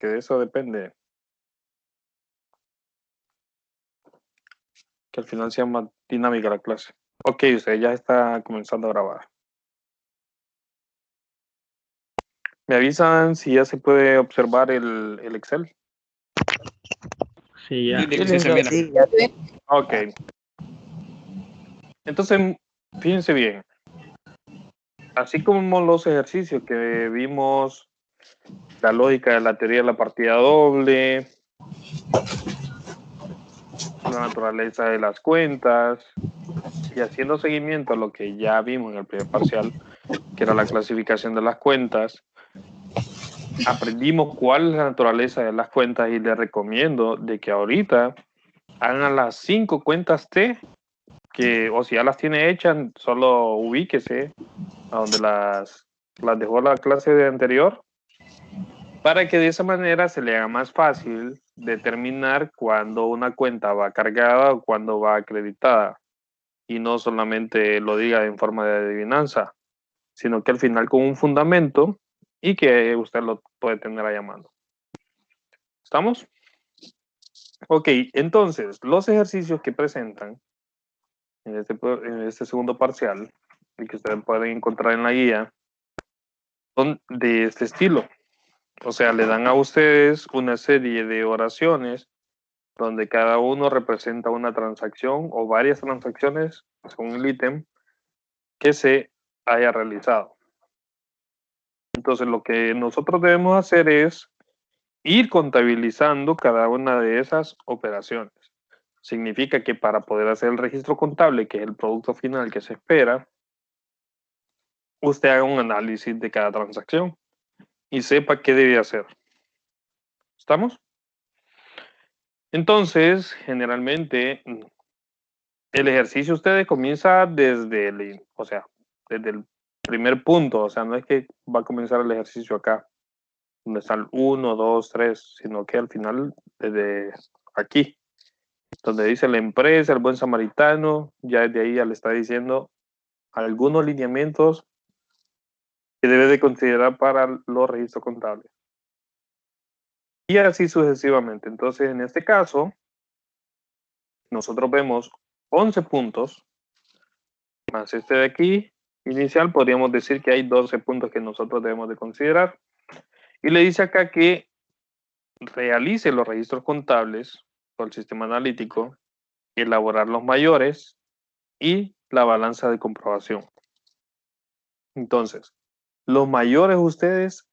porque de eso depende que al final sea más dinámica la clase. Ok, usted ya está comenzando a grabar. ¿Me avisan si ya se puede observar el Excel? Sí, ya. Sí, se mira. Sí, ya sé. Ok. Entonces, fíjense bien. Así como los ejercicios que vimos, la lógica de la teoría de la partida doble, la naturaleza de las cuentas, y haciendo seguimiento a lo que ya vimos en el primer parcial, que era la clasificación de las cuentas, aprendimos cuál es la naturaleza de las cuentas y les recomiendo de que ahorita hagan las 5 cuentas T, que o si ya las tiene hechas, solo ubíquese a donde las dejó la clase de anterior, para que de esa manera se le haga más fácil determinar cuándo una cuenta va cargada o cuándo va acreditada, y no solamente lo diga en forma de adivinanza, sino que al final con un fundamento y que usted lo puede tener ahí a mano. ¿Estamos? Ok, entonces, los ejercicios que presentan en este segundo parcial y que ustedes pueden encontrar en la guía son de este estilo. O sea, le dan a ustedes una serie de oraciones donde cada uno representa una transacción o varias transacciones, según el ítem, que se haya realizado. Entonces, lo que nosotros debemos hacer es ir contabilizando cada una de esas operaciones. Significa que para poder hacer el registro contable, que es el producto final que se espera, usted haga un análisis de cada transacción y sepa qué debe hacer. ¿Estamos? Entonces, generalmente, el ejercicio usted comienza desde desde el primer punto. O sea, no es que va a comenzar el ejercicio acá, donde está el 1, 2, 3, sino que al final, desde aquí, donde dice la empresa, el buen samaritano, ya desde ahí ya le está diciendo algunos lineamientos que debe de considerar para los registros contables. Y así sucesivamente. Entonces, en este caso, nosotros vemos 11 puntos, más este de aquí, inicial, podríamos decir que hay 12 puntos que nosotros debemos de considerar. Y le dice acá que realice los registros contables por el sistema analítico, elaborar los mayores y la balanza de comprobación. Entonces, los mayores ustedes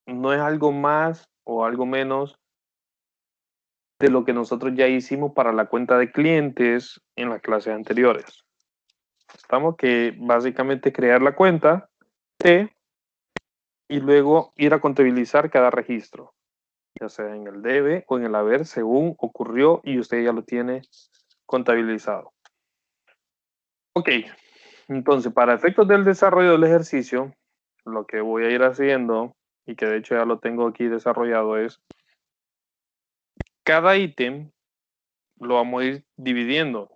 no es algo más o algo menos de lo que nosotros ya hicimos para la cuenta de clientes en las clases anteriores. Estamos que básicamente crear la cuenta y luego ir a contabilizar cada registro, ya sea en el debe o en el haber, según ocurrió y usted ya lo tiene contabilizado. Ok, entonces para efectos del desarrollo del ejercicio, lo que voy a ir haciendo, y que de hecho ya lo tengo aquí desarrollado, es cada ítem lo vamos a ir dividiendo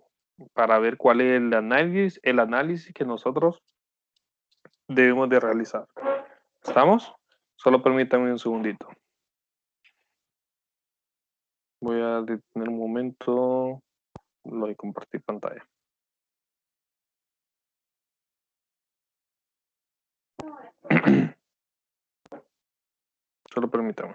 para ver cuál es el análisis que nosotros debemos de realizar. ¿Estamos? Solo permítanme un segundito. Voy a detener un momento. Lo voy a compartir pantalla. Solo permítanme.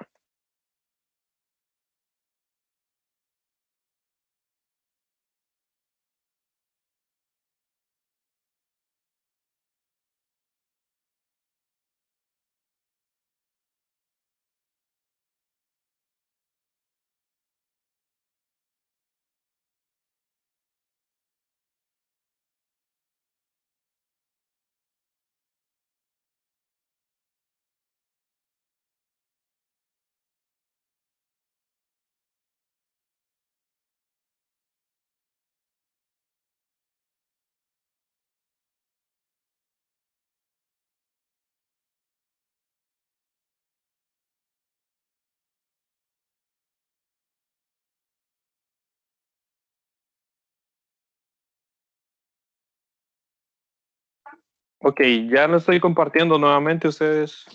Ok, ya lo estoy compartiendo nuevamente. Ustedes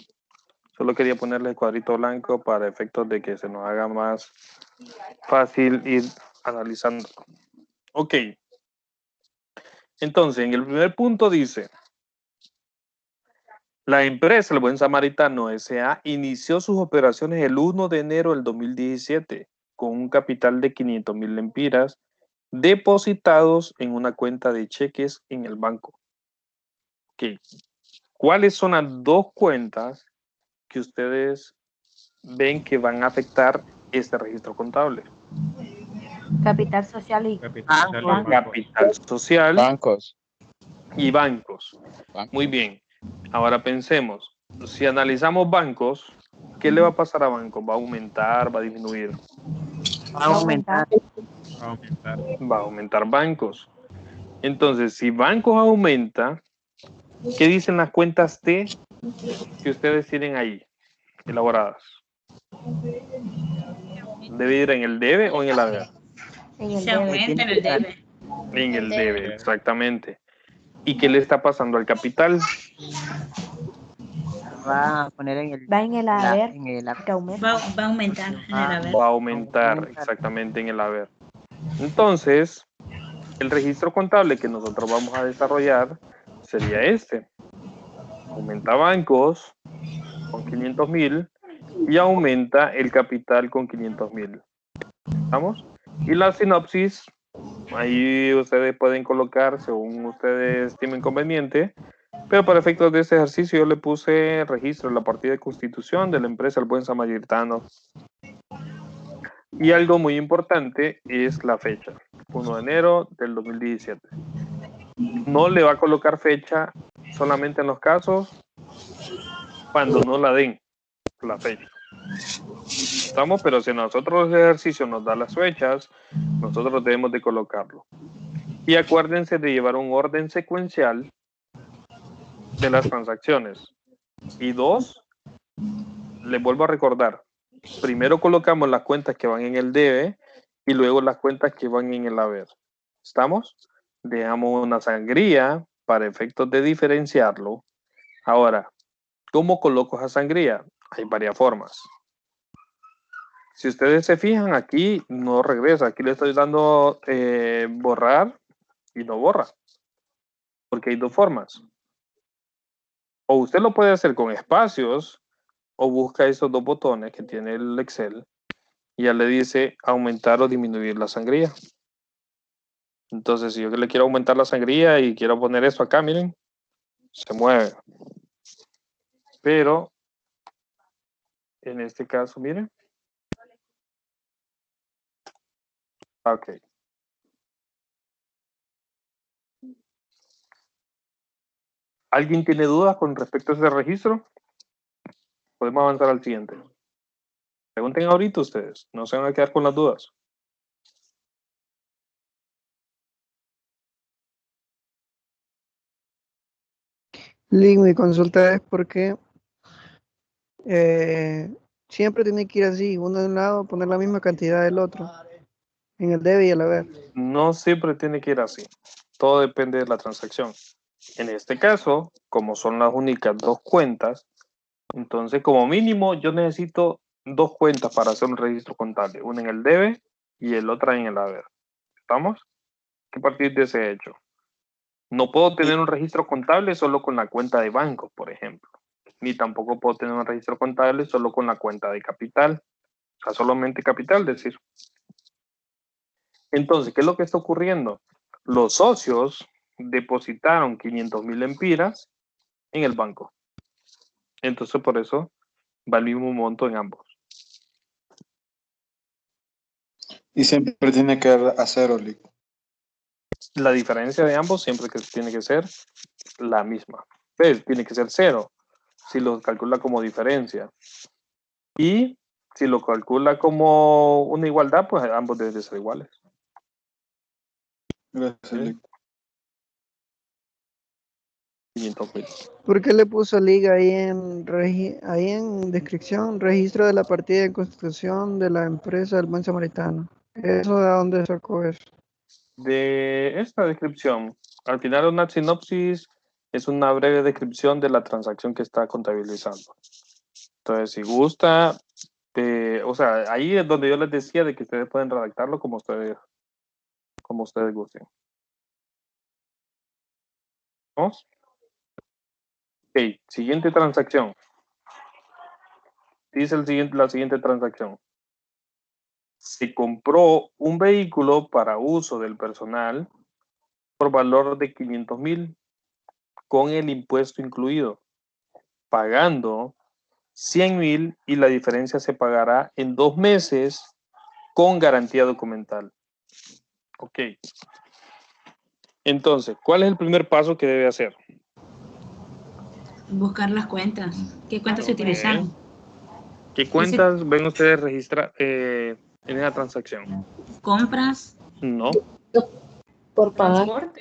Solo quería ponerle el cuadrito blanco para efectos de que se nos haga más fácil ir analizando. Ok. Entonces, en el primer punto dice, la empresa El Buen Samaritano S.A. inició sus operaciones el 1 de enero del 2017 con un capital de 500,000 lempiras depositados en una cuenta de cheques en el banco. Ok. ¿Cuáles son las dos cuentas que ustedes ven que van a afectar este registro contable? Capital social y Capital social Bancos. y bancos. Muy bien. Ahora pensemos, si analizamos bancos, ¿qué le va a pasar a bancos? ¿Va a aumentar? ¿Va a disminuir? va a aumentar. Va a aumentar bancos. Entonces, si bancos aumenta, ¿qué dicen las cuentas T que ustedes tienen ahí, elaboradas? ¿Debe ir en el debe o en el haber? En el Se debe. aumenta en el debe. En el debe, exactamente. ¿Y qué le está pasando al capital? Va a poner en el, Va en el haber, en el que aumenta. Va a aumentar en el haber. Va a aumentar exactamente en el haber. Entonces, el registro contable que nosotros vamos a desarrollar sería este. Aumenta bancos con 500,000 y aumenta el capital con 500,000. ¿Estamos? Y la sinopsis, ahí ustedes pueden colocar según ustedes estimen conveniente, pero para efectos de este ejercicio yo le puse registro en la partida de constitución de la empresa El Buen Samaritano. Y algo muy importante es la fecha, 1 de enero del 2017. No le va a colocar fecha solamente en los casos cuando no la den la fecha. ¿Estamos? Pero si nosotros el ejercicio nos da las fechas, nosotros debemos de colocarlo. Y acuérdense de llevar un orden secuencial de las transacciones. Y dos, les vuelvo a recordar, primero colocamos las cuentas que van en el debe y luego las cuentas que van en el haber. ¿Estamos? Dejamos una sangría para efectos de diferenciarlo. Ahora, ¿cómo coloco esa sangría? Hay varias formas. Si ustedes se fijan, aquí no regresa. Aquí le estoy dando borrar y no borra. Porque hay dos formas. O usted lo puede hacer con espacios o busca esos dos botones que tiene el Excel y ya le dice aumentar o disminuir la sangría. Entonces, si yo le quiero aumentar la sangría y quiero poner esto acá, miren, se mueve. Pero en este caso, miren. Ok. ¿Alguien tiene dudas con respecto a ese registro? Podemos avanzar al siguiente. Pregunten ahorita ustedes, no se van a quedar con las dudas. Link, mi consulta es porque siempre tiene que ir así, uno de un lado, poner la misma cantidad del otro, en el debe y el haber. No siempre tiene que ir así. Todo depende de la transacción. En este caso, como son las únicas dos cuentas, entonces como mínimo yo necesito dos cuentas para hacer un registro contable. Una en el debe y el otra en el haber. ¿Estamos? ¿Qué partir de ese hecho? No puedo tener un registro contable solo con la cuenta de banco, por ejemplo. Ni tampoco puedo tener un registro contable solo con la cuenta de capital. O sea, solamente capital, decir. Entonces, ¿qué es lo que está ocurriendo? Los socios depositaron 500,000 lempiras en el banco. Entonces, por eso va el mismo monto en ambos. Y siempre tiene que hacer Oli. La diferencia de ambos siempre que tiene que ser la misma. ¿Ves? Tiene que ser cero si lo calcula como diferencia. Y si lo calcula como una igualdad, pues ambos deben de ser iguales. Gracias, Oli. 500,000. ¿Por qué le puso liga ahí ahí en descripción? Registro de la partida de constitución de la empresa del Buen Samaritano. ¿Eso de dónde sacó eso? De esta descripción, al final una sinopsis es una breve descripción de la transacción que está contabilizando. Entonces, si gusta, o sea, ahí es donde yo les decía de que ustedes pueden redactarlo como ustedes gusten. ¿Vamos? Ok, siguiente transacción. Dice la siguiente transacción. Se compró un vehículo para uso del personal por valor de 500,000 con el impuesto incluido, pagando 100,000 y la diferencia se pagará en 2 meses con garantía documental. Ok. Entonces, ¿cuál es el primer paso que debe hacer? Buscar las cuentas. ¿Qué cuentas se utilizaron? ¿Qué cuentas ven ustedes registrar en esa transacción? Compras. No. Por pagar.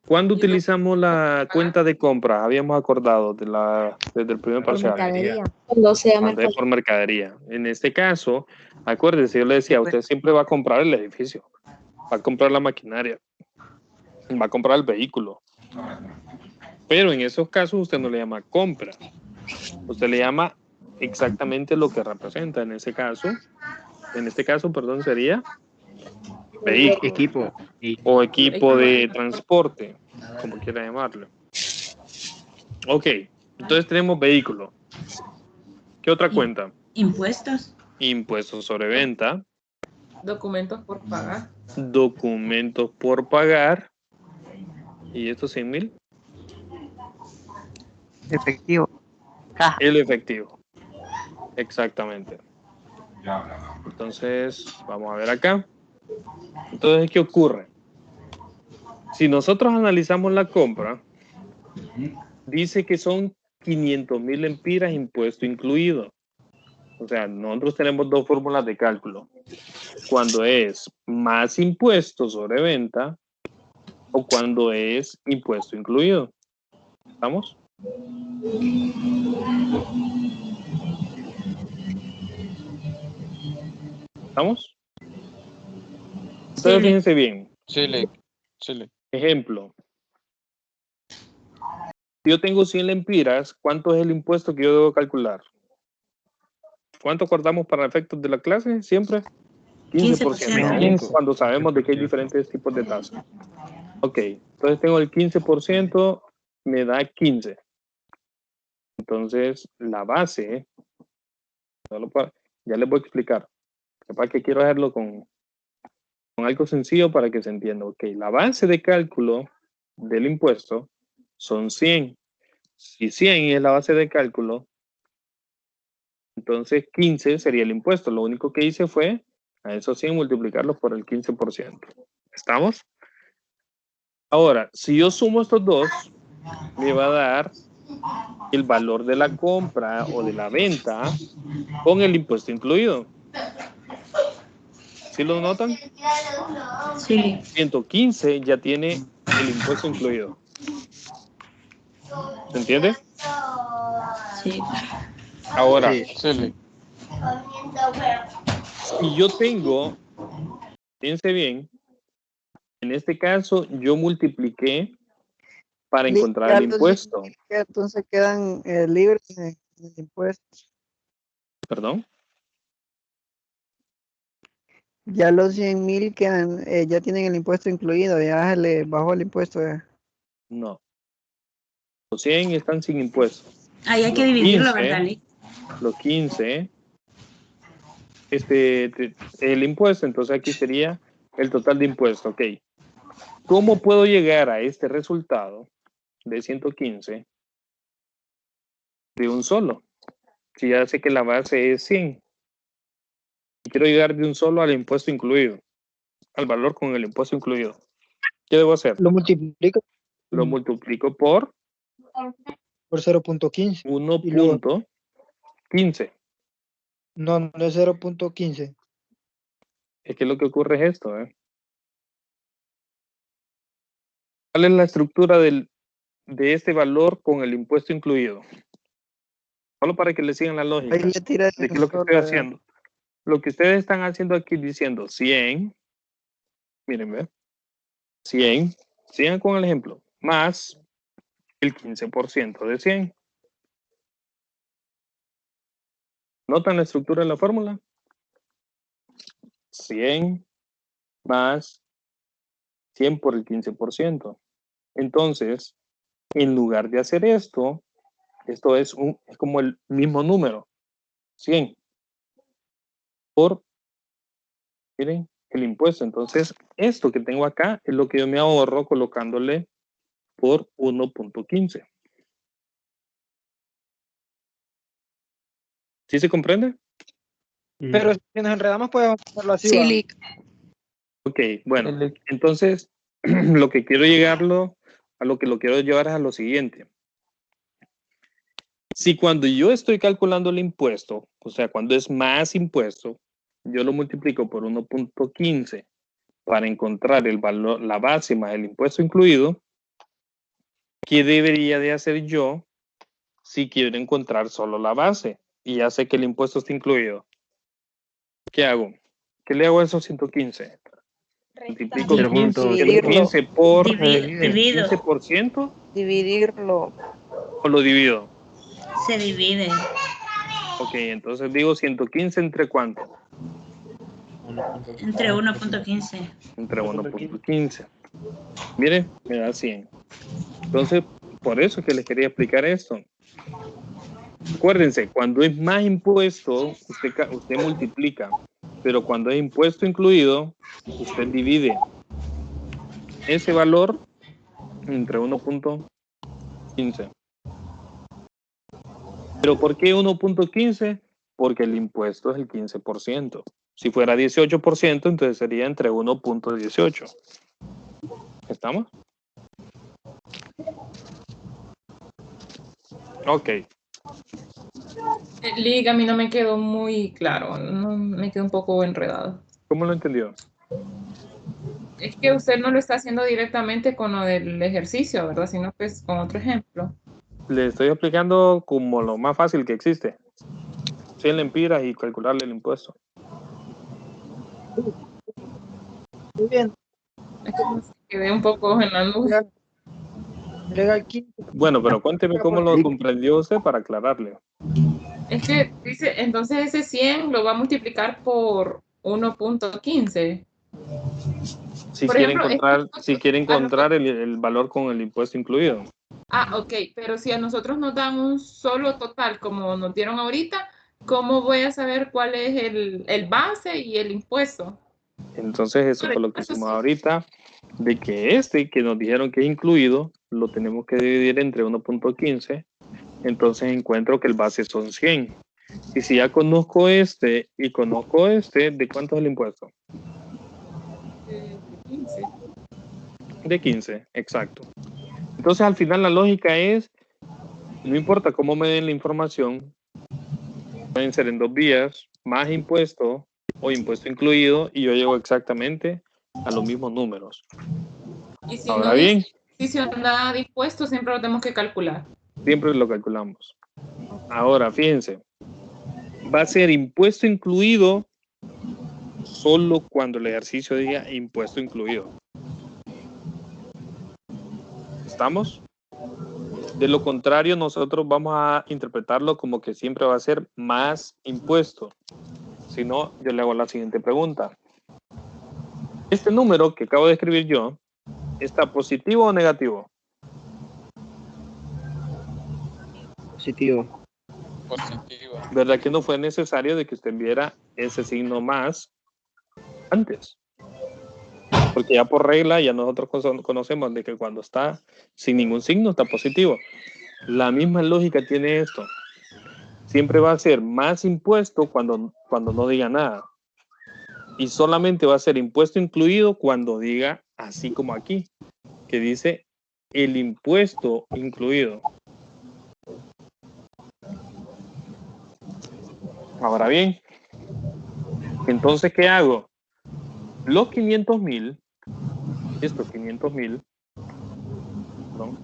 ¿Cuándo utilizamos la cuenta de compra? Habíamos acordado desde el primer Por parcial. mercadería. Cuando sea Cuando es por mercadería. En este caso, acuérdese, yo le decía, usted siempre va a comprar el edificio, va a comprar la maquinaria, va a comprar el vehículo. Pero en esos casos usted no le llama compra. Usted le llama exactamente lo que representa. En este caso, perdón, sería vehículo. Equipo. O equipo de transporte, como quiera llamarlo. Ok, entonces tenemos vehículo. ¿Qué otra cuenta? Impuestos. Impuestos sobre venta. Documentos por pagar. Documentos por pagar. ¿Y estos 100,000? Efectivo. Caja. El efectivo. Exactamente. Entonces, vamos a ver acá. Entonces, ¿qué ocurre? Si nosotros analizamos la compra, dice que son 500,000 lempiras, impuesto incluido. O sea, nosotros tenemos dos fórmulas de cálculo. Cuando es más impuesto sobre venta o cuando es impuesto incluido. ¿Estamos? ¿Estamos? Entonces, fíjense bien. Chile. Ejemplo. Si yo tengo 100 lempiras, ¿cuánto es el impuesto que yo debo calcular? ¿Cuánto acordamos para efectos de la clase? Siempre 15%. Cuando sabemos de que hay diferentes tipos de tasas. Ok, entonces tengo el 15%, me da 15. Entonces, la base, ya les voy a explicar. Capaz que quiero hacerlo con algo sencillo para que se entienda. Ok, la base de cálculo del impuesto son 100. Si 100 es la base de cálculo, entonces 15 sería el impuesto. Lo único que hice fue a esos 100 multiplicarlos por el 15%. ¿Estamos? Ahora, si yo sumo estos dos, me va a dar el valor de la compra o de la venta con el impuesto incluido. ¿Sí lo notan? Sí. 115 ya tiene el impuesto incluido. ¿Se entiende? Sí. Ahora, Chile. si yo tengo, fíjense bien, en este caso yo multipliqué para encontrar el impuesto. Entonces quedan libres de impuestos. ¿Perdón? Ya los 100,000 quedan, ya tienen el impuesto incluido, ya se le bajó el impuesto. No. Los 100 están sin impuesto. Ahí hay que Los dividirlo, 15, ¿verdad, Lee? Los 15, el impuesto, entonces aquí sería el total de impuesto. Ok. ¿Cómo puedo llegar a este resultado de 115 de un solo? Si ya sé que la base es 100. Y quiero llegar de un solo al impuesto incluido, al valor con el impuesto incluido. ¿Qué debo hacer? Lo multiplico Lo multiplico por por 0.15. 1.15. No, no es 0.15. Es que lo que ocurre es esto, ¿eh? ¿Cuál es la estructura de este valor con el impuesto incluido? Solo para que le sigan la lógica. Ahí le tira ¿De qué es lo que estoy haciendo? Lo que ustedes están haciendo aquí diciendo 100, miren, ¿ve? 100, sigan con el ejemplo, más el 15% de 100. ¿Notan la estructura de la fórmula? 100 más 100 por el 15%. Entonces, en lugar de hacer esto es como el mismo número, 100 por, miren, el impuesto. Entonces, esto que tengo acá es lo que yo me ahorro colocándole por 1.15. ¿Sí se comprende? Pero si nos enredamos, podemos hacerlo así. Sí, ¿va? Lick. Ok, bueno, entonces lo que quiero a lo que lo quiero llevar es a lo siguiente. Si cuando yo estoy calculando el impuesto, o sea, cuando es más impuesto, yo lo multiplico por 1.15 para encontrar el valor, la base más el impuesto incluido, ¿qué debería de hacer yo si quiero encontrar solo la base? Y ya sé que el impuesto está incluido. ¿Qué hago? ¿Qué le hago a esos 115? Multiplico 115 por el Divido. 15% Dividirlo. o lo divido. Se divide. Ok, entonces digo 115 entre cuánto? Entre 1.15. Entre 1.15. Mire, me da 100. Entonces, por eso que les quería explicar esto. Acuérdense, cuando es más impuesto, usted multiplica. Pero cuando es impuesto incluido, usted divide ese valor entre 1.15. ¿Pero por qué 1.15? Porque el impuesto es el 15%. Si fuera 18%, entonces sería entre 1.18. ¿Estamos? Ok. Lick, a mí no me quedó muy claro, no, me quedó un poco enredado. ¿Cómo lo entendió? Es que usted no lo está haciendo directamente con lo del ejercicio, ¿verdad? Sino que es con otro ejemplo. Le estoy explicando como lo más fácil que existe. 100 lempiras y calcularle el impuesto. Muy bien. Es que me quedé un poco en la nube. Llega al 15. Bueno, pero cuénteme cómo lo comprendió usted para aclararle. Es que dice, entonces ese 100 lo va a multiplicar por 1.15. Si Por quiere ejemplo, encontrar el valor con el impuesto incluido. ok, pero si a nosotros nos dan un solo total, como nos dieron ahorita, ¿cómo voy a saber cuál es el base y el impuesto? Entonces eso fue lo que hicimos ahorita, de que este que nos dijeron que es incluido, lo tenemos que dividir entre 1.15, entonces encuentro que el base son 100. Y si ya conozco este y conozco este, ¿de cuánto es el impuesto? De 15. De 15, exacto. Entonces al final la lógica es, no importa cómo me den la información, pueden ser en 2 vías, más impuesto o impuesto incluido, y yo llego exactamente a los mismos números. Y si Ahora no bien, dice nada de impuesto, siempre lo tenemos que calcular. siempre lo calculamos. Ahora, fíjense, va a ser impuesto incluido solo cuando el ejercicio diga impuesto incluido. ¿Estamos? De lo contrario, nosotros vamos a interpretarlo como que siempre va a ser más impuesto. Si no, yo le hago la siguiente pregunta. Este número que acabo de escribir yo, ¿está positivo o negativo? Positivo. Positivo. ¿Verdad que no fue necesario de que usted viera ese signo más antes? Porque ya por regla ya nosotros conocemos de que cuando está sin ningún signo está positivo. La misma lógica tiene esto. Siempre va a ser más impuesto cuando no diga nada. Y solamente va a ser impuesto incluido cuando diga así como aquí, que dice el impuesto incluido. Ahora bien, entonces, ¿qué hago? Los 500,000, estos 500,000, ¿no?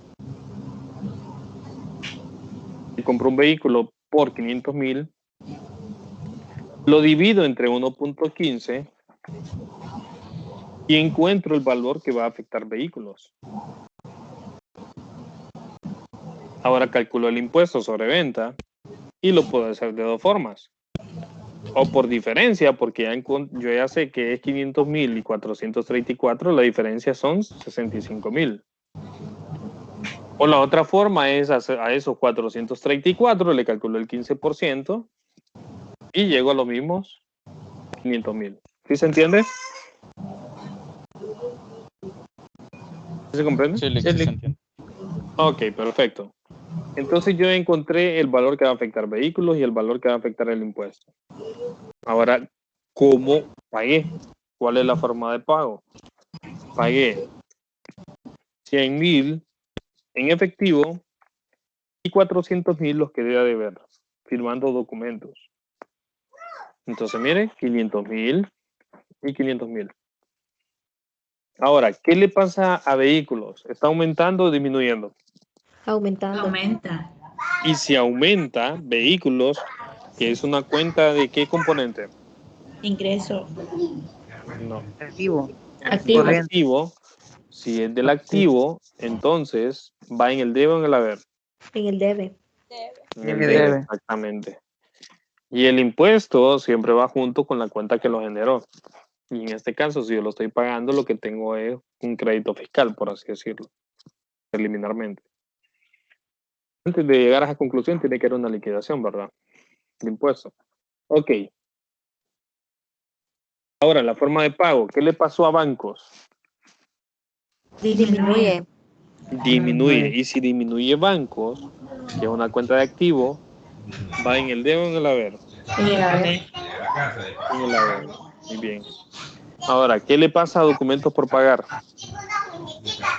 Si compro un vehículo por 500,000, lo divido entre 1.15 y encuentro el valor que va a afectar vehículos. Ahora calculo el impuesto sobre venta y lo puedo hacer de 2 formas. O por diferencia, porque yo ya sé que es 500.000 y 434, la diferencia son 65.000. O la otra forma es a esos 434 le calculo el 15% y llego a los mismos 500.000. ¿Sí se entiende? ¿Sí se comprende? Sí, se entiende. Ok, perfecto. Entonces yo encontré el valor que va a afectar vehículos y el valor que va a afectar el impuesto. Ahora, ¿cómo pagué? ¿Cuál es la forma de pago? Pagué 100.000 en efectivo y 400.000 los que deba de ver, firmando documentos. Entonces, mire, 500.000 y 500.000. Ahora, ¿qué le pasa a vehículos? ¿Está aumentando o disminuyendo? Aumentando. Aumenta. Y si aumenta vehículos, que es una cuenta de qué componente? Ingreso. No. Activo. Activo. El activo, si es del activo, entonces va en el debe o en el haber. En el debe. En el Debe. debe, exactamente. Y el impuesto siempre va junto con la cuenta que lo generó. Y en este caso, si yo lo estoy pagando, lo que tengo es un crédito fiscal, por así decirlo, preliminarmente. Antes de llegar a esa conclusión, tiene que haber una liquidación, ¿verdad? De impuesto. Ok. Ahora, la forma de pago. ¿Qué le pasó a bancos? Disminuye. Disminuye. Y si disminuye bancos, que es una cuenta de activo, va en el debe o en el haber. En el haber. En el haber. Muy bien. Ahora, ¿qué le pasa a documentos por pagar?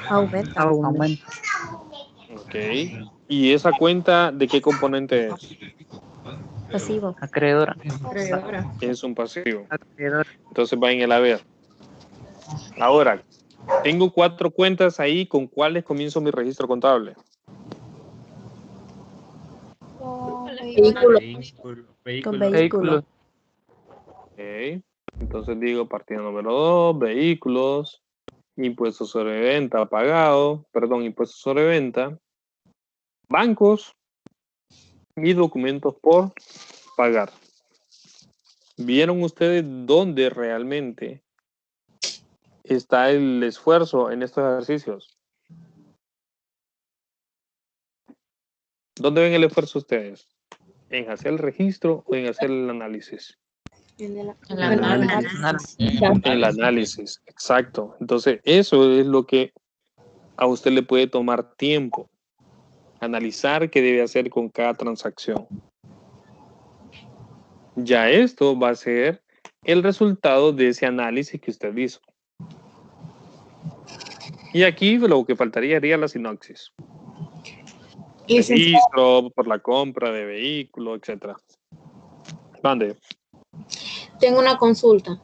Aumenta. Ok. ¿Y esa cuenta de qué componente es? Pasivo. Acreedora. Acreedora. Es un pasivo. Acreedora. Entonces va en el haber. Ahora, tengo 4 cuentas ahí. ¿Con cuáles comienzo mi registro contable? Vehículo. Vehículo. Con vehículo. Ok. Entonces digo partida número 2, vehículos, impuestos sobre venta pagado, perdón, impuestos sobre venta, bancos y documentos por pagar. ¿Vieron ustedes dónde realmente está el esfuerzo en estos ejercicios? ¿Dónde ven el esfuerzo ustedes? ¿En hacer el registro o en hacer el análisis? El análisis. El análisis, exacto. Entonces, eso es lo que a usted le puede tomar tiempo. Analizar qué debe hacer con cada transacción. Ya esto va a ser el resultado de ese análisis que usted hizo. Y aquí lo que faltaría sería la sinopsis. Registro por la compra de vehículo, etc. Mande. Tengo una consulta.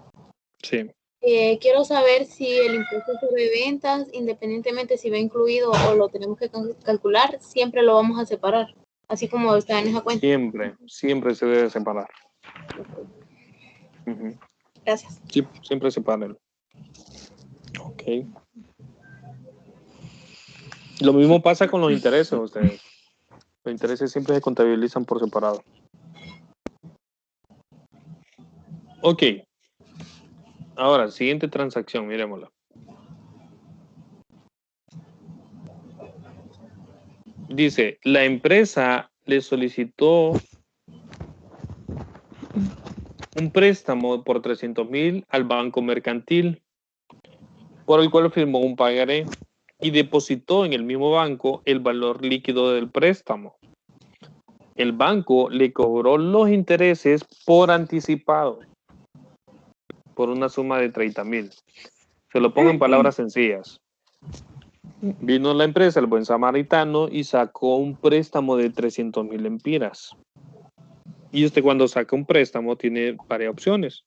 Sí. Quiero saber si el impuesto sobre ventas, independientemente si va incluido o lo tenemos que calcular, siempre lo vamos a separar, así como está en esa cuenta. Siempre se debe separar. Uh-huh. Gracias. Sí, siempre separar. Ok. Lo mismo pasa con los intereses, ustedes. Los intereses siempre se contabilizan por separado. Ok. Ahora, siguiente transacción, miremosla. Dice, la empresa le solicitó un préstamo por 300.000 al banco mercantil, por el cual firmó un pagaré y depositó en el mismo banco el valor líquido del préstamo. El banco le cobró los intereses por anticipado, por una suma de 30.000. Se lo pongo en palabras sencillas. Vino la empresa, el buen samaritano, y sacó un préstamo de 300.000 lempiras. Y usted cuando saca un préstamo tiene varias opciones.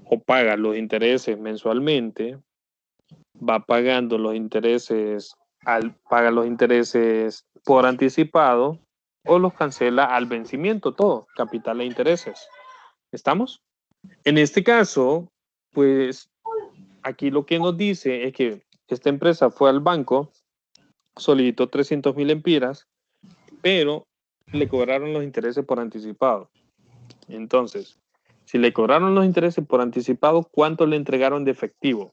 O paga los intereses mensualmente, va pagando los intereses, paga los intereses por anticipado, o los cancela al vencimiento, todo, capital e intereses. ¿Estamos? En este caso, pues, aquí lo que nos dice es que esta empresa fue al banco, solicitó 300.000 lempiras, pero le cobraron los intereses por anticipado. Entonces, Si le cobraron los intereses por anticipado, ¿cuánto le entregaron de efectivo?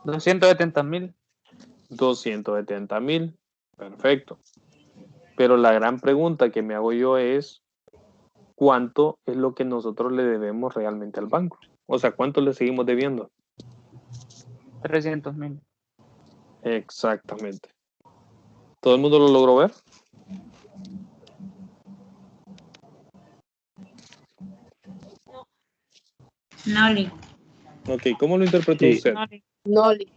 270,000. 270,000. Perfecto. Pero la gran pregunta que me hago yo es, ¿cuánto es lo que nosotros le debemos realmente al banco? O sea, ¿cuánto le seguimos debiendo? 300,000. Exactamente. ¿Todo el mundo lo logró ver? Noli. Ok, ¿cómo lo interpretó Sí. usted? Noli. No,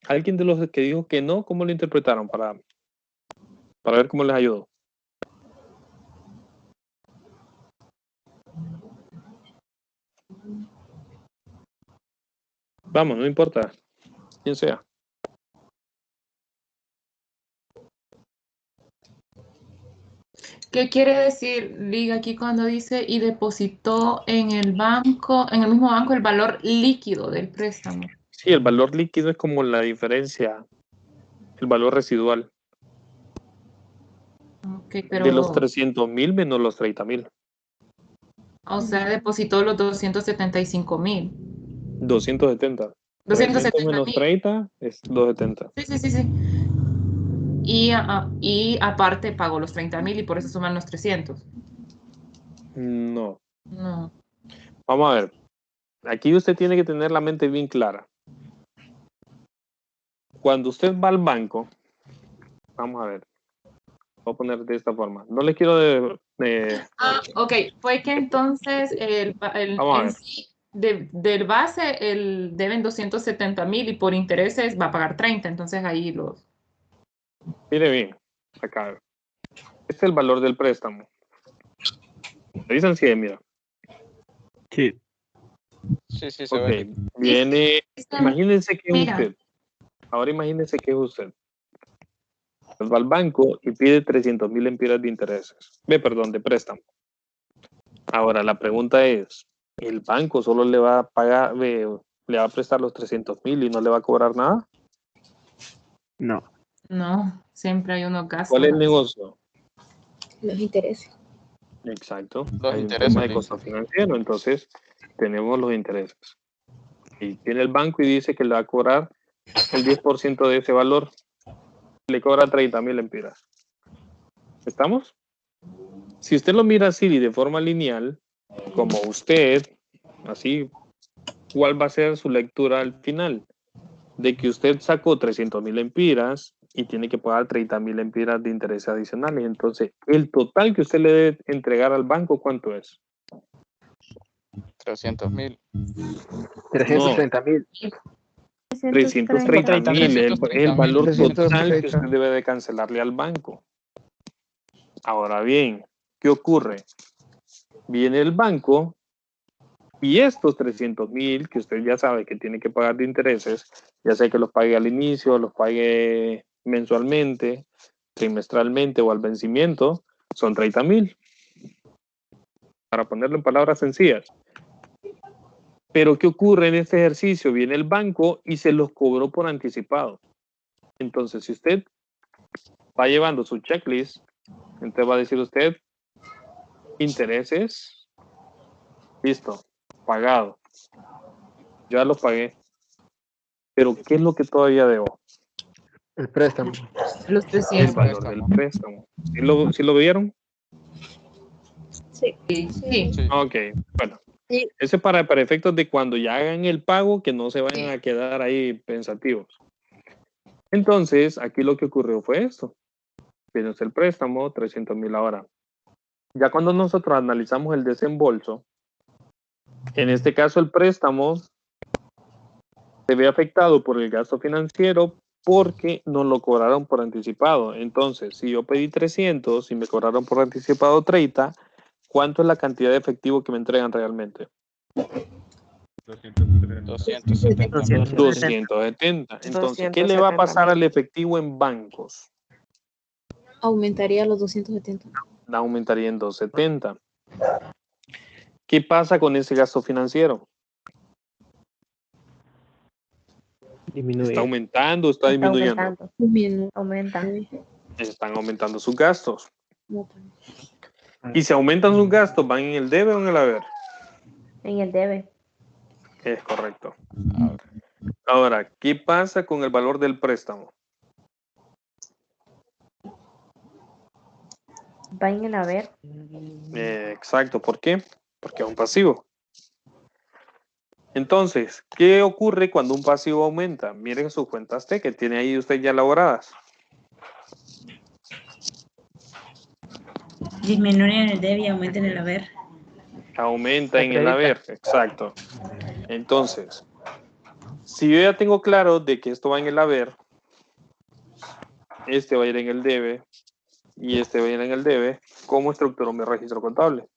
¿Alguien de los que dijo que no, cómo lo interpretaron? Para ver cómo les ayudó. Vamos, no importa quién sea. ¿Qué quiere decir, Liga, aquí cuando dice y depositó en el banco, en el mismo banco, el valor líquido del préstamo? Sí, el valor líquido es como la diferencia, el valor residual Ok, de los pero, 300,000 menos los 30,000. o sea, depositó los 275,000. 270. 300 menos 270,000. 30 es 270. Sí, sí, sí, sí. Y aparte pagó los 30,000 y por eso suman los 300. No. No. Vamos a ver. Aquí usted tiene que tener la mente bien clara. Cuando usted va al banco, vamos a ver. Voy a poner de esta forma. No le quiero Ok, fue que entonces Vamos a en ver. sí, del base deben 270,000 y por intereses va a pagar 30, entonces ahí los... Mire bien. Acá. Este es el valor del préstamo. Le dicen 100, mira. Sí. Sí, sí, se Ok. ve. Viene. Imagínense que es Mira. usted. Ahora imagínense que es usted. Pues va al banco y pide 300,000 lempiras de intereses. Perdón, de préstamo. Ahora la pregunta es, ¿el banco solo le va a pagar, le va a prestar los 300,000 y no le va a cobrar nada? No. No, siempre hay unos gastos. ¿Cuál es el negocio? los intereses. Exacto. Los Hay un intereses, tema de sí. costo financiero, entonces tenemos los intereses. Y viene el banco y dice que le va a cobrar el 10% de ese valor. Le cobra 30,000 lempiras. ¿Estamos? Si usted lo mira así de forma lineal, como usted, así, ¿cuál va a ser su lectura al final? De que usted sacó 300,000 lempiras y tiene que pagar 30,000 lempiras de intereses adicionales. Entonces, el total que usted le debe entregar al banco, ¿cuánto es? 300,000. 330,000. 330,000 es el valor 330,000. total que usted debe de cancelarle al banco. Ahora bien, ¿qué ocurre? Viene el banco y estos 300,000 que usted ya sabe que tiene que pagar de intereses, ya sea que los pague al inicio, los pague mensualmente, trimestralmente o al vencimiento, son 30,000. Para ponerlo en palabras sencillas. Pero ¿qué ocurre en este ejercicio? Viene el banco y se los cobró por anticipado. Entonces, si usted va llevando su checklist, entonces va a decir usted, intereses, listo, pagado. Ya lo pagué. Pero ¿qué es lo que todavía debo? El préstamo. Los El 300. valor del préstamo. ¿Sí lo vieron? Sí. Sí. Sí. Ok, bueno. Sí. Ese es para efectos de cuando ya hagan el pago, que no se vayan a quedar ahí pensativos. Entonces, aquí lo que ocurrió fue esto. Viene el préstamo, 300,000 ahora. Ya cuando nosotros analizamos el desembolso, en este caso el préstamo se ve afectado por el gasto financiero porque nos lo cobraron por anticipado. Entonces, si yo pedí 300 y me cobraron por anticipado 30, ¿cuánto es la cantidad de efectivo que me entregan realmente? 270,000. 270. Entonces, ¿qué le va a pasar al efectivo en bancos? Aumentaría los 270. Aumentaría en 270. ¿Qué pasa con ese gasto financiero? ¿Está aumentando? ¿Está disminuyendo? Disminuye. Aumenta. Están aumentando sus gastos. No, Y si aumentan sus gastos, ¿van en el debe o en el haber? En el debe. Es correcto. Ahora, ¿qué pasa con el valor del préstamo? Va en el haber. Exacto. ¿Por qué? Porque es un pasivo. Entonces, ¿qué ocurre cuando un pasivo aumenta? Miren sus cuentas T que tiene ahí usted ya elaboradas. Disminuye en el debe y aumenta en el haber. Aumenta en el haber, exacto. Entonces, si yo ya tengo claro de que esto va en el haber, este va a ir en el debe y este va a ir en el debe, ¿cómo estructuro mi registro contable?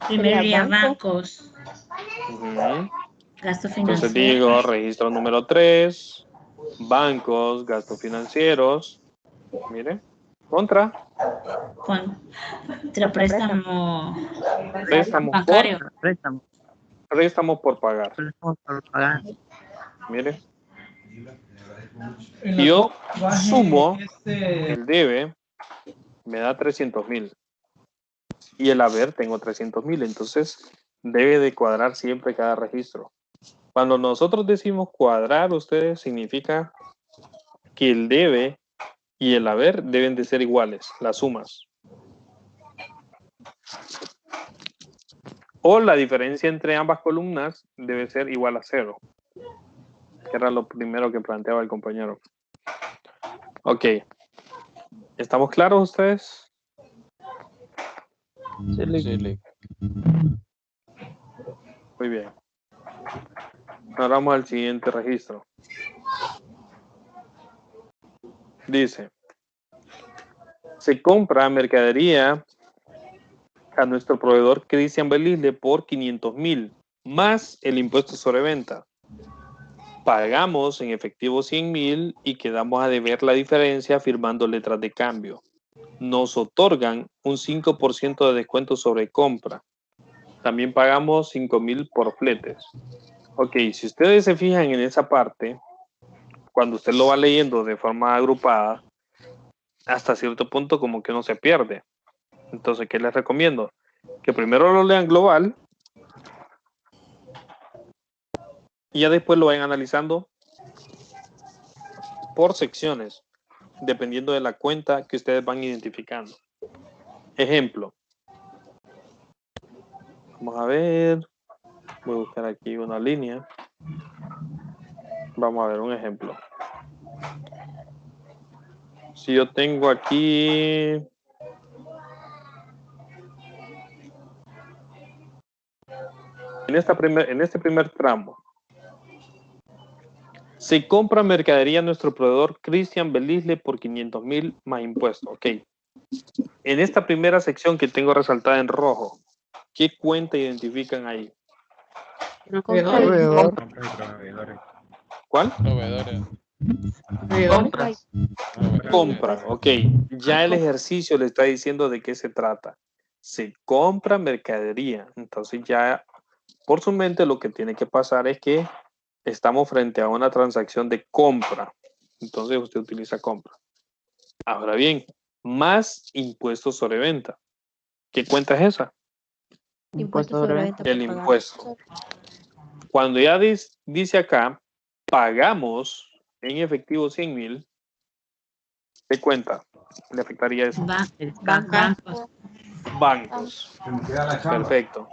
Primero iría banco. bancos, Ujú. gasto Entonces financiero. digo registro número 3, bancos, gastos financieros, mire, contra, Contra préstamo préstamos bancario. préstamos por pagar, Préstamos por pagar. mire. Y yo sumo el debe, me da 300,000 y el haber tengo 300,000, entonces debe de cuadrar siempre cada registro. Cuando nosotros decimos cuadrar, ustedes significa que el debe y el haber deben de ser iguales, las sumas. O la diferencia entre ambas columnas debe ser igual a 0. Que era lo primero que planteaba el compañero. Ok. ¿Estamos claros ustedes? Sí. Muy bien. Ahora vamos al siguiente registro. Dice, se compra mercadería a nuestro proveedor Cristian Belisle por 500,000 más el impuesto sobre venta. Pagamos en efectivo 100,000 y quedamos a deber la diferencia firmando letras de cambio. Nos otorgan un 5% de descuento sobre compra. También pagamos 5,000 por fletes. Ok, si ustedes se fijan en esa parte, cuando usted lo va leyendo de forma agrupada, hasta cierto punto como que uno se pierde. Entonces, ¿qué les recomiendo? Que primero lo lean global y ya después lo vayan analizando por secciones, dependiendo de la cuenta que ustedes van identificando. Ejemplo. Vamos a ver. Voy a buscar aquí una línea. Vamos a ver un ejemplo. Si yo tengo aquí... En este primer tramo, se compra mercadería a nuestro proveedor Cristian Belisle por 500,000 más impuestos. Ok. En esta primera sección que tengo resaltada en rojo, ¿qué cuenta identifican ahí? Proveedor. ¿Cuál? Proveedores. Compras. Compra. Ok. Ya el ejercicio le está diciendo de qué se trata. Se compra mercadería. Entonces ya por su mente lo que tiene que pasar es que estamos frente a una transacción de compra. Entonces usted utiliza compra. Ahora bien, más impuestos sobre venta. ¿Qué cuenta es esa? Impuesto sobre venta. El impuesto. Cuando ya dice acá, pagamos en efectivo 100,000, ¿qué cuenta le afectaría eso? Bancos. Perfecto.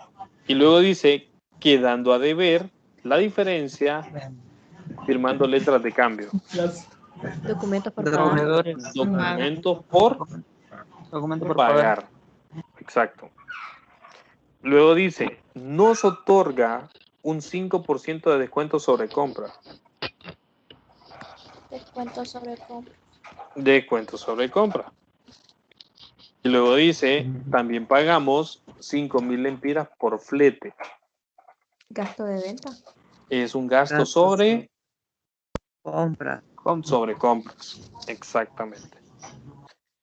Y luego dice, quedando a deber la diferencia firmando letras de cambio. Documentos por pagar. Documentos por pagar. Exacto. Luego dice, nos otorga un 5% de descuento sobre compra. Descuento sobre compra. Descuento sobre compra. Y luego dice, también pagamos 5,000 lempiras por flete. Gasto de venta. Es un gasto sobre Compra. sobre compras. Exactamente.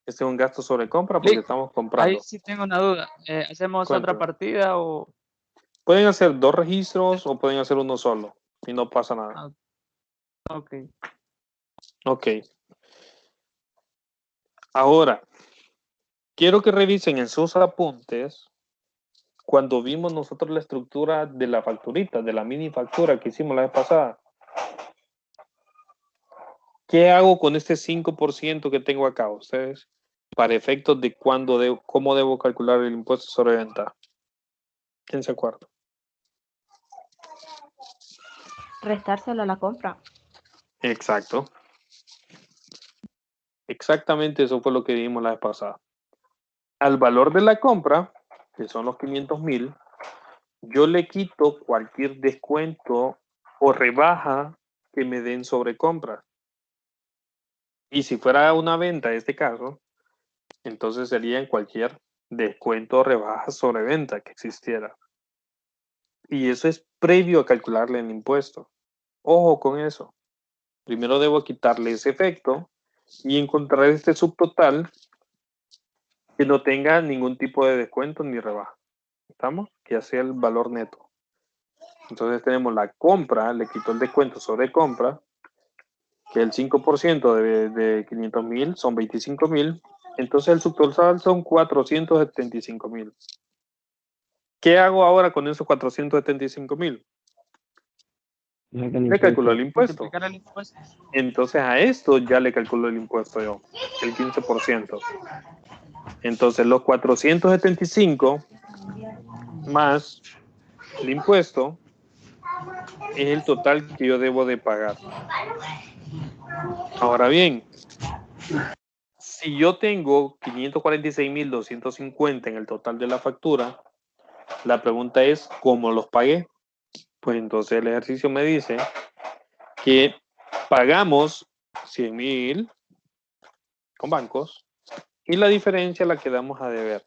Este es un gasto sobre compra porque estamos comprando. Ahí sí tengo una duda. ¿Hacemos Cuéntame. otra partida o...? Pueden hacer 2 registros o pueden hacer uno solo y no pasa nada. Ok. Ok. Ahora, quiero que revisen en sus apuntes cuando vimos nosotros la estructura de la facturita, de la mini factura que hicimos la vez pasada. ¿Qué hago con este 5% que tengo acá, ustedes? Para efectos de cómo debo calcular el impuesto sobre venta. ¿Quién se acuerda? Restárselo a la compra. Exacto. Exactamente eso fue lo que vimos la vez pasada. Al valor de la compra, que son los 500,000, yo le quito cualquier descuento o rebaja que me den sobre compra. Y si fuera una venta en este caso, entonces sería en cualquier descuento o rebaja sobre venta que existiera. Y eso es previo a calcularle el impuesto. Ojo con eso. Primero debo quitarle ese efecto y encontrar este subtotal que no tenga ningún tipo de descuento ni rebaja. ¿Estamos? Que sea el valor neto. Entonces tenemos la compra, le quito el descuento sobre compra, que el 5% de 500,000 son 25,000. Entonces el subtotal son 475,000. ¿Qué hago ahora con esos 475,000? Le calculo el impuesto. Multiplicar el impuesto. Entonces a esto ya le calculo el impuesto yo, el 15%. Entonces los 475 más el impuesto es el total que yo debo de pagar. Ahora bien, si yo tengo 546,250 en el total de la factura, la pregunta es ¿cómo los pagué? Pues entonces el ejercicio me dice que pagamos 100,000 con bancos y la diferencia la quedamos a deber.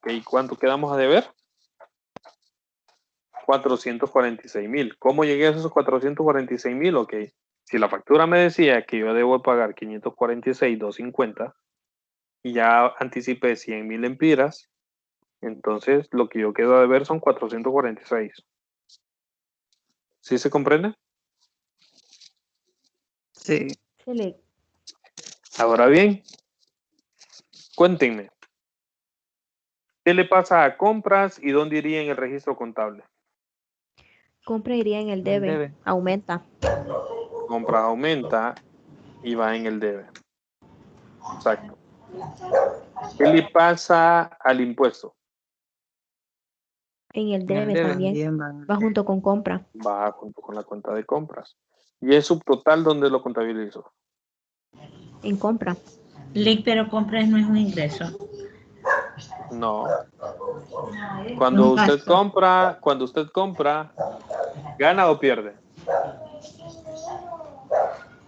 ¿Y cuánto quedamos a deber? 446,000. ¿Cómo llegué a esos 446,000? Ok. Si la factura me decía que yo debo pagar 546,250 y ya anticipé 100,000 empiras, entonces lo que yo quedo a deber son 446. ¿Sí se comprende? Sí. Sí, Lick. Ahora bien, cuéntenme. ¿Qué le pasa a compras y dónde iría en el registro contable? Compra iría en el El debe. debe. Aumenta. Compras aumenta y va en el debe. Exacto. ¿Qué le pasa al impuesto? En el En el debe debe. también. También van. Va junto con compra. Va junto con la cuenta de compras. ¿Y el subtotal dónde lo contabilizo? En compra. Lick, pero compras no es un ingreso. No. Un Cuando usted gasto. compra, ¿gana o pierde?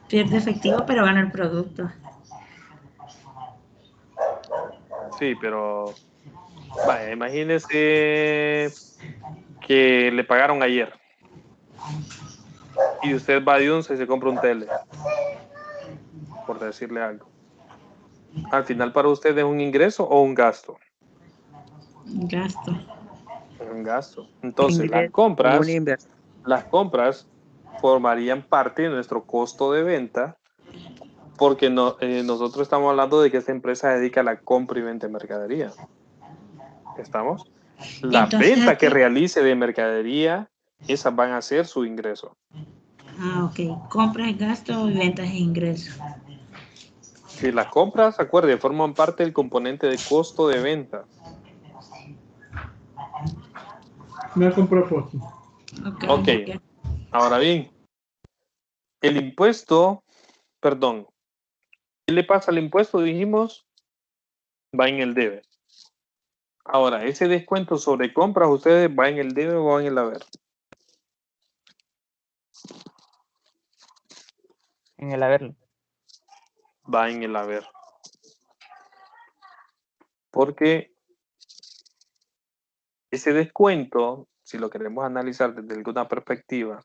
Pierde efectivo, pero gana el producto. Sí, pero vaya, imagínese que le pagaron ayer y usted va de Unce y se compra un tele, por decirle algo. Al final para usted es un ingreso o un gasto. Gasto. Es un gasto. Entonces Ingreso como una inversión. las compras formarían parte de nuestro costo de venta porque nosotros estamos hablando de que esta empresa se dedica a la compra y venta de mercadería. ¿Estamos? La Entonces venta que aquí. realice de mercadería, esas van a ser su ingreso. Ok. Compras es gasto y ventas es ingreso. Si las compras, acuérdense, forman parte del componente de costo de venta. No es un propósito. Ok, ahora bien, el impuesto, perdón, ¿qué le pasa al impuesto? Dijimos, va en el debe. Ahora, ese descuento sobre compras, ¿ustedes va en el debe o va en el haber? En el haber. Va en el haber. Porque ese descuento, si lo queremos analizar desde alguna perspectiva,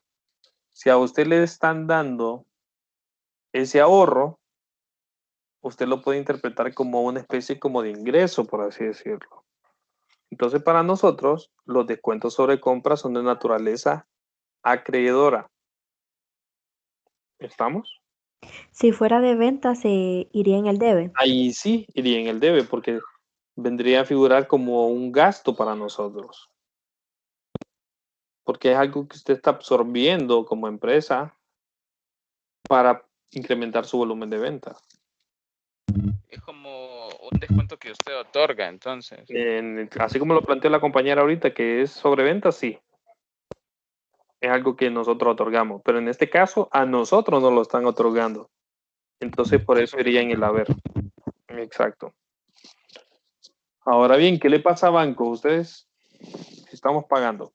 si a usted le están dando ese ahorro, usted lo puede interpretar como una especie como de ingreso, por así decirlo. Entonces, para nosotros, los descuentos sobre compras son de naturaleza acreedora. ¿Estamos? Si fuera de venta, se iría en el debe. Ahí sí iría en el debe porque vendría a figurar como un gasto para nosotros. Porque es algo que usted está absorbiendo como empresa para incrementar su volumen de venta. Es como un descuento que usted otorga, entonces. Así como lo planteó la compañera ahorita, que es sobreventa, sí. Es algo que nosotros otorgamos. Pero en este caso, a nosotros nos lo están otorgando. Entonces, por eso iría en el haber. Exacto. Ahora bien, ¿qué le pasa a banco? Ustedes estamos pagando.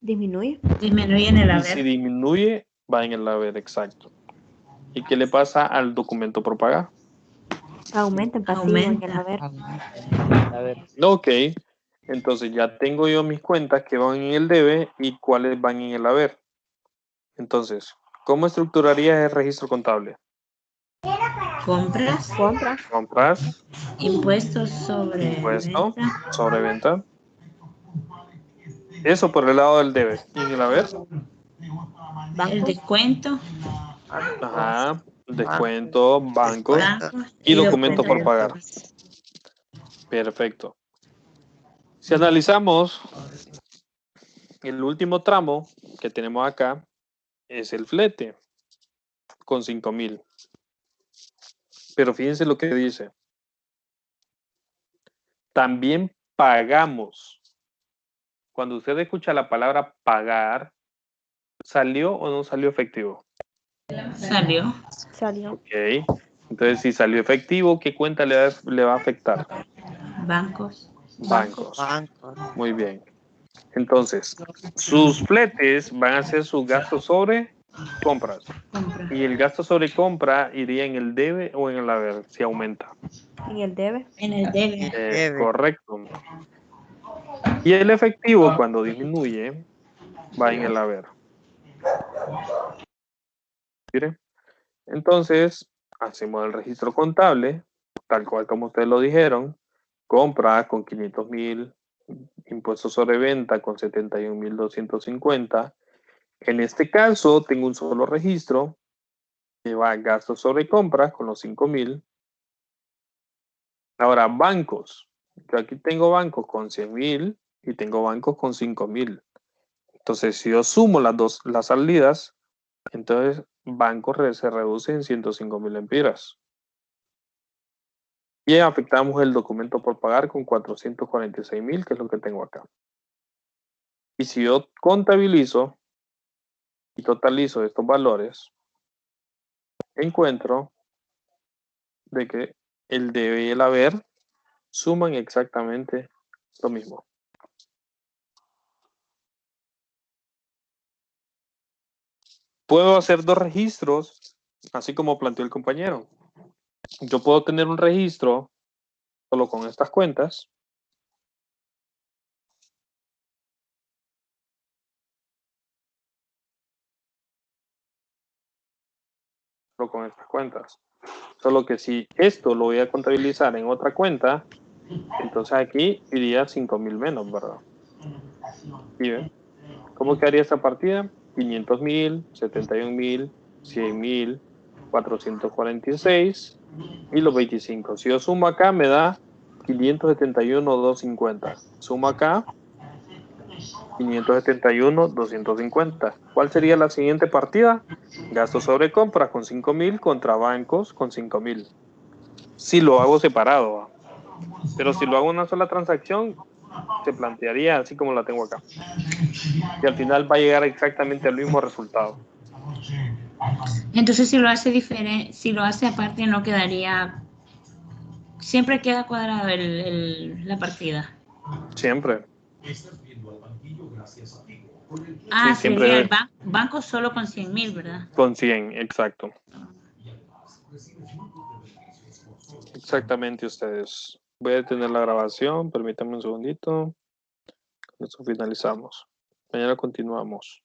Disminuye. Disminuye en el Y si haber. disminuye, va en el haber, exacto. ¿Y qué le pasa al documento por pagar? Aumenta en pasivo en el haber. A ver, Ok, entonces ya tengo yo mis cuentas que van en el debe y cuáles van en el haber. Entonces, ¿cómo estructurarías el registro contable? Compras, Compra. Compras, impuestos sobre impuesto, venta, sobreventa. Eso por el lado del debe. ¿Y en el haber? el Bancos. descuento, Ajá, descuento, bancos bancos y documento por pagar. documentos. Perfecto. Si analizamos el último tramo que tenemos acá, es el flete con 5,000. Pero fíjense lo que dice. También pagamos. Cuando usted escucha la palabra pagar, ¿salió o no salió efectivo? Salió. Salió. Ok. Entonces, si salió efectivo, ¿qué cuenta le va a afectar? Bancos. Bancos. Muy bien. Entonces, sus fletes van a ser sus gastos sobre compras. Compra. Y el gasto sobre compra iría en el debe o en el haber, si aumenta. En el debe. En el debe. Correcto. Y el efectivo, cuando disminuye, va en el haber. Mire. Entonces, hacemos el registro contable, tal cual como ustedes lo dijeron. Compra con 500,000, impuestos sobre venta con 71,250. En este caso, tengo un solo registro que va a gastos sobre compra con los 5,000. Ahora, bancos. Yo aquí tengo bancos con 100,000 y tengo bancos con 5,000. Entonces, si yo sumo las salidas, entonces bancos se reduce en 105,000 lempiras. Y afectamos el documento por pagar con 446,000, que es lo que tengo acá. Y si yo contabilizo y totalizo estos valores, encuentro de que el debe y el haber suman exactamente lo mismo. Puedo hacer dos registros, así como planteó el compañero. Yo puedo tener un registro solo con estas cuentas. Solo con estas cuentas. Solo que si esto lo voy a contabilizar en otra cuenta, entonces aquí iría 5,000 menos, ¿verdad? ¿Sí ven? ¿Cómo quedaría esta partida? 500,000, 71,000, 100,000, 446 y los 25. Si yo sumo acá, me da 571,250. Sumo acá, 571,250. ¿Cuál sería la siguiente partida? Gasto sobre compra con 5,000 contra bancos con 5,000. Si lo hago separado, pero si lo hago una sola transacción, se plantearía así como la tengo acá. Y al final va a llegar exactamente al mismo resultado. Entonces, si lo hace diferente, si lo hace aparte, no quedaría. Siempre queda cuadrado la partida. Siempre. Ah, Sí, siempre sería el banco solo con 100,000, ¿verdad? con 100, exacto. Exactamente ustedes. Voy a detener la grabación, permítanme un segundito. Con esto finalizamos. Mañana continuamos.